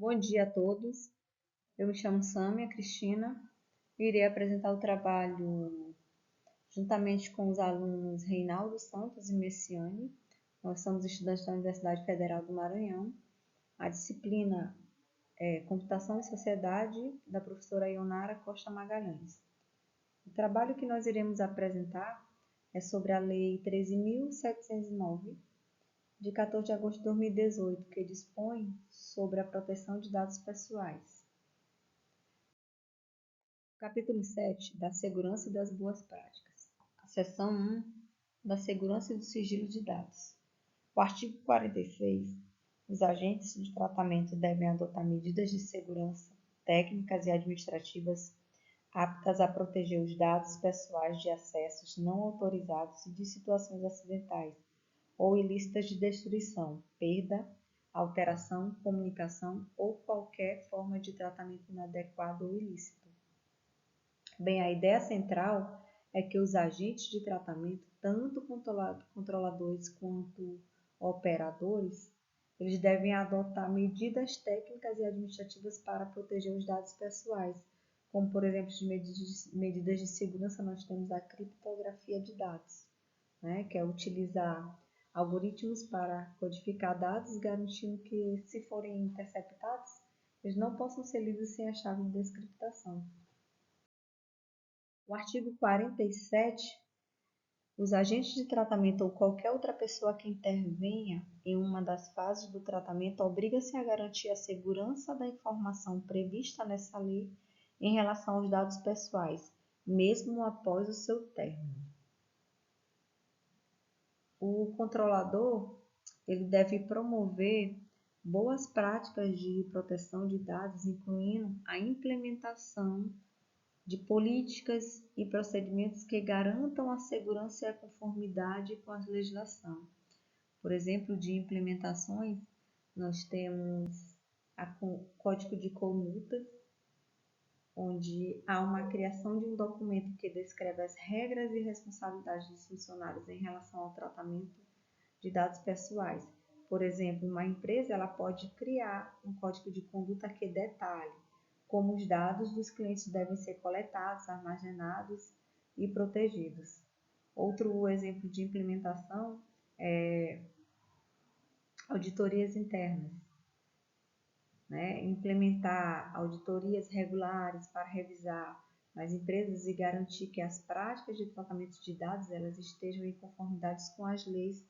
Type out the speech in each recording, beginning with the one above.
Bom dia a todos. Eu me chamo Sâmia Cristina e irei apresentar o trabalho juntamente com os alunos Reinaldo Santos e Messiane. Nós somos estudantes da Universidade Federal do Maranhão. A disciplina é Computação e Sociedade, da professora Ionara Costa Magalhães. O trabalho que nós iremos apresentar é sobre a Lei 13.709, de 14 de agosto de 2018, que dispõe sobre a proteção de dados pessoais. Capítulo 7 da Segurança e das Boas Práticas. A seção 1 da Segurança e do Sigilo de Dados. O artigo 46. Os agentes de tratamento devem adotar medidas de segurança técnicas e administrativas aptas a proteger os dados pessoais de acessos não autorizados e de situações acidentais ou ilícitas de destruição, perda, alteração, comunicação ou qualquer forma de tratamento inadequado ou ilícito. Bem, a ideia central é que os agentes de tratamento, tanto controladores quanto operadores, eles devem adotar medidas técnicas e administrativas para proteger os dados pessoais, como, por exemplo, de medidas de segurança, nós temos a criptografia de dados, né, que é utilizar algoritmos para codificar dados, garantindo que, se forem interceptados, eles não possam ser lidos sem a chave de descriptação. O artigo 47, os agentes de tratamento ou qualquer outra pessoa que intervenha em uma das fases do tratamento obriga-se a garantir a segurança da informação prevista nessa lei em relação aos dados pessoais, mesmo após o seu término. O controlador, ele deve promover boas práticas de proteção de dados, incluindo a implementação de políticas e procedimentos que garantam a segurança e a conformidade com a legislação. Por exemplo, de implementações, nós temos o Código de Conduta, onde há uma criação de um documento que descreve as regras e responsabilidades dos funcionários em relação ao tratamento de dados pessoais. Por exemplo, uma empresa ela pode criar um código de conduta que detalhe como os dados dos clientes devem ser coletados, armazenados e protegidos. Outro exemplo de implementação é auditorias internas, né? Implementar auditorias regulares para revisar as empresas e garantir que as práticas de tratamento de dados elas estejam em conformidade com as leis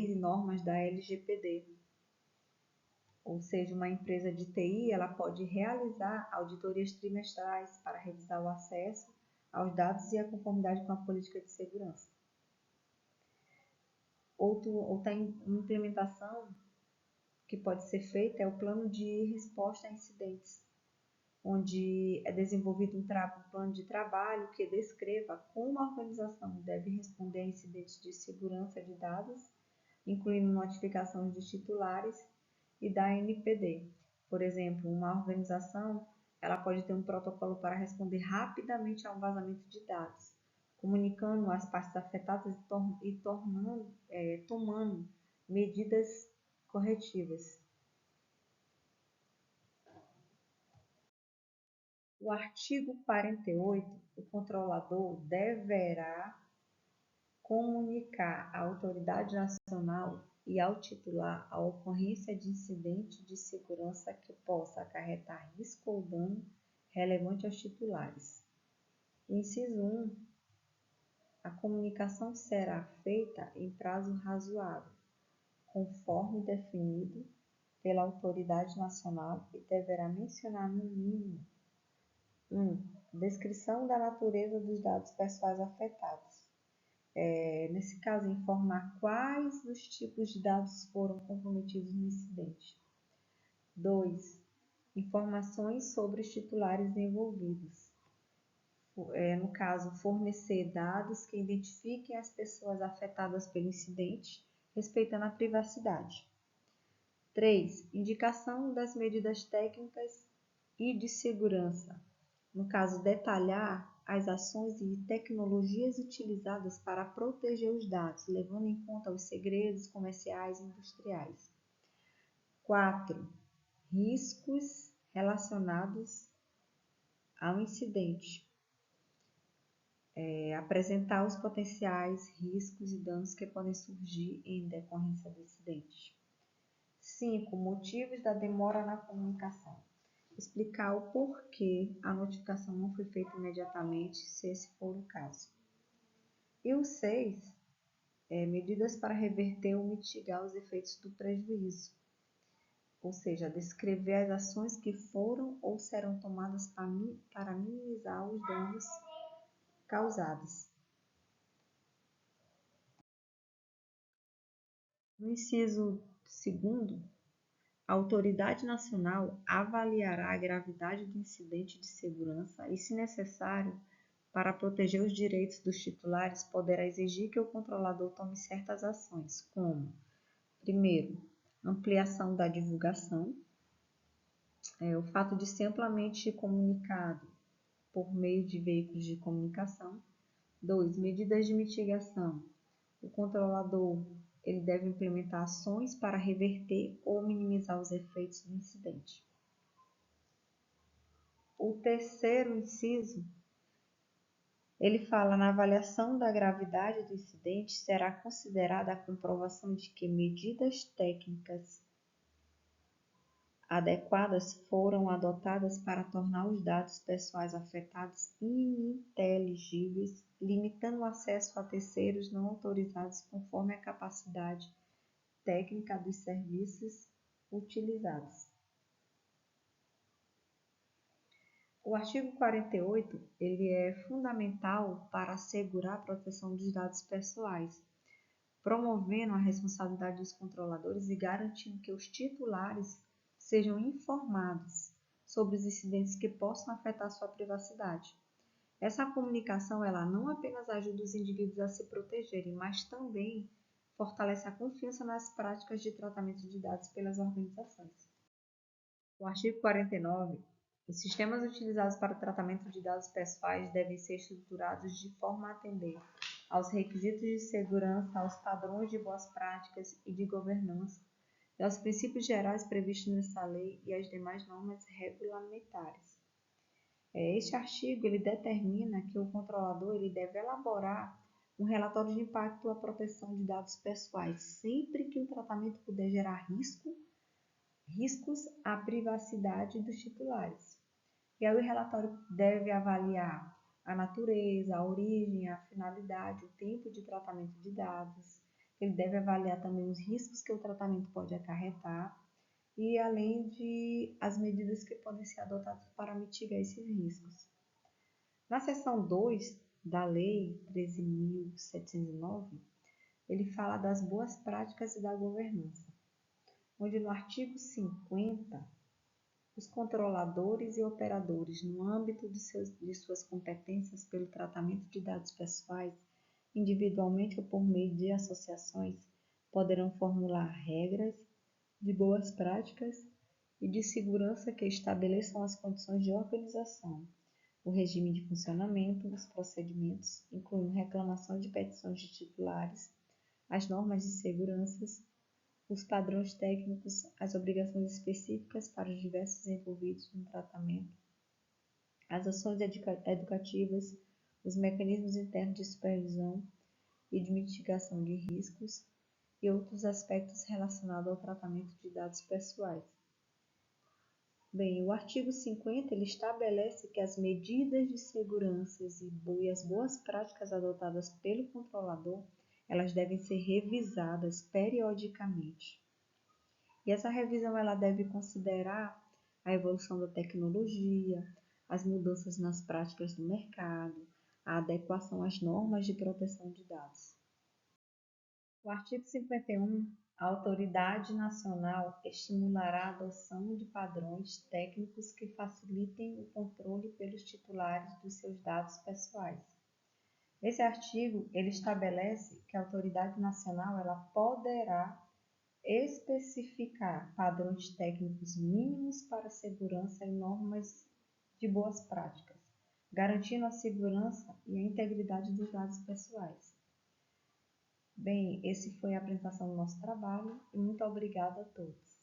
e normas da LGPD. Ou seja, uma empresa de TI ela pode realizar auditorias trimestrais para revisar o acesso aos dados e a conformidade com a política de segurança. Outra implementação que pode ser feita é o plano de resposta a incidentes, onde é desenvolvido um plano de trabalho que descreva como a organização deve responder a incidentes de segurança de dados, incluindo notificações dos titulares e da NPD. Por exemplo, uma organização ela pode ter um protocolo para responder rapidamente a um vazamento de dados, comunicando as partes afetadas e tomando medidas corretivas. O artigo 48, o controlador deverá comunicar à autoridade nacional e ao titular a ocorrência de incidente de segurança que possa acarretar risco ou dano relevante aos titulares. Inciso 1. A comunicação será feita em prazo razoável, conforme definido pela autoridade nacional e deverá mencionar no mínimo 1. Descrição da natureza dos dados pessoais afetados. Nesse caso, informar quais os tipos de dados foram comprometidos no incidente. 2. Informações sobre os titulares envolvidos. No caso, fornecer dados que identifiquem as pessoas afetadas pelo incidente, respeitando a privacidade. 3. Indicação das medidas técnicas e de segurança. No caso, detalhar as ações e tecnologias utilizadas para proteger os dados, levando em conta os segredos comerciais e industriais. 4. Riscos relacionados ao incidente. Apresentar os potenciais riscos e danos que podem surgir em decorrência do incidente. 5. Motivos da demora na comunicação. Explicar o porquê a notificação não foi feita imediatamente, se esse for o caso. E o 6. Medidas para reverter ou mitigar os efeitos do prejuízo. Ou seja, descrever as ações que foram ou serão tomadas para minimizar os danos causados. No inciso 2º, a autoridade nacional avaliará a gravidade do incidente de segurança e, se necessário, para proteger os direitos dos titulares, poderá exigir que o controlador tome certas ações, como, primeiro, ampliação da divulgação, o fato de ser amplamente comunicado por meio de veículos de comunicação. 2. Medidas de mitigação. O controlador ele deve implementar ações para reverter ou minimizar os efeitos do incidente. O 3º inciso, ele fala na avaliação da gravidade do incidente, será considerada a comprovação de que medidas técnicas adequadas foram adotadas para tornar os dados pessoais afetados ininteligíveis, limitando o acesso a terceiros não autorizados conforme a capacidade técnica dos serviços utilizados. O artigo 48, ele é fundamental para assegurar a proteção dos dados pessoais, promovendo a responsabilidade dos controladores e garantindo que os titulares sejam informados sobre os incidentes que possam afetar sua privacidade. Essa comunicação ela não apenas ajuda os indivíduos a se protegerem, mas também fortalece a confiança nas práticas de tratamento de dados pelas organizações. O artigo 49. Os sistemas utilizados para o tratamento de dados pessoais devem ser estruturados de forma a atender aos requisitos de segurança, aos padrões de boas práticas e de governança, e aos princípios gerais previstos nessa lei e as demais normas regulamentares. Este artigo ele determina que o controlador ele deve elaborar um relatório de impacto à proteção de dados pessoais, sempre que o tratamento puder gerar riscos à privacidade dos titulares. E aí o relatório deve avaliar a natureza, a origem, a finalidade, o tempo de tratamento de dados. Ele deve avaliar também os riscos que o tratamento pode acarretar e além de as medidas que podem ser adotadas para mitigar esses riscos. Na seção 2 da Lei 13.709, ele fala das boas práticas e da governança, onde no artigo 50, os controladores e operadores, no âmbito de suas competências pelo tratamento de dados pessoais, individualmente ou por meio de associações, poderão formular regras de boas práticas e de segurança que estabeleçam as condições de organização, o regime de funcionamento, os procedimentos, incluindo reclamações de petições de titulares, as normas de segurança, os padrões técnicos, as obrigações específicas para os diversos envolvidos no tratamento, as ações educativas, os mecanismos internos de supervisão e de mitigação de riscos e outros aspectos relacionados ao tratamento de dados pessoais. Bem, o artigo 50 ele estabelece que as medidas de segurança e as boas práticas adotadas pelo controlador elas devem ser revisadas periodicamente. E essa revisão ela deve considerar a evolução da tecnologia, as mudanças nas práticas do mercado, a adequação às normas de proteção de dados. O artigo 51, a autoridade nacional estimulará a adoção de padrões técnicos que facilitem o controle pelos titulares dos seus dados pessoais. Esse artigo ele estabelece que a autoridade nacional ela poderá especificar padrões técnicos mínimos para a segurança e normas de boas práticas, garantindo a segurança e a integridade dos dados pessoais. Bem, esse foi a apresentação do nosso trabalho e muito obrigada a todos.